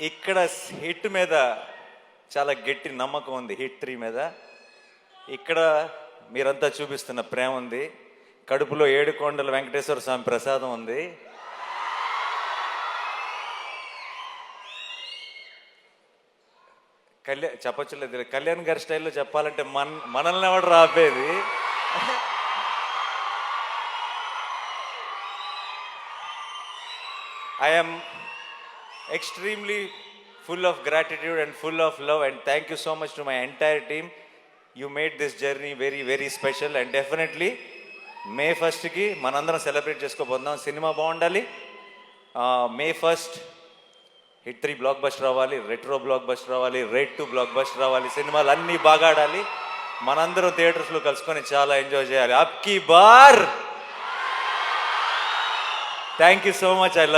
ఇక్కడ హిట్ మీద చాలా గట్టి నమ్మకం ఉంది. హిట్ 3 మీద ఇక్కడ మీరంతా చూపిస్తున్న ప్రేమ ఉంది. కడుపులో 7 కొండల వెంకటేశ్వర స్వామి ప్రసాదం ఉంది. చెప్పచ్చులేదు, కళ్యాణ్ గారి స్టైల్లో చెప్పాలంటే మనల్ని ఎవడు రాపేది. I am extremely full of gratitude and full of love, and thank you so much to my entire team. You made this journey very, very special, and definitely May 1st ki manandaram celebrate chesukobothunam. Cinema baundali. May 1st hit 3 block buster అవ్వాలి, retro block buster అవ్వాలి, rate 2 block buster అవ్వాలి, సినిమాలు అన్నీ బాగా ఆడాలి, మనందరం థియేటర్స్లో కలుసుకొని చాలా ఎంజాయ్ చేయాలి. అబ్కి బార్. Thank you so much. I love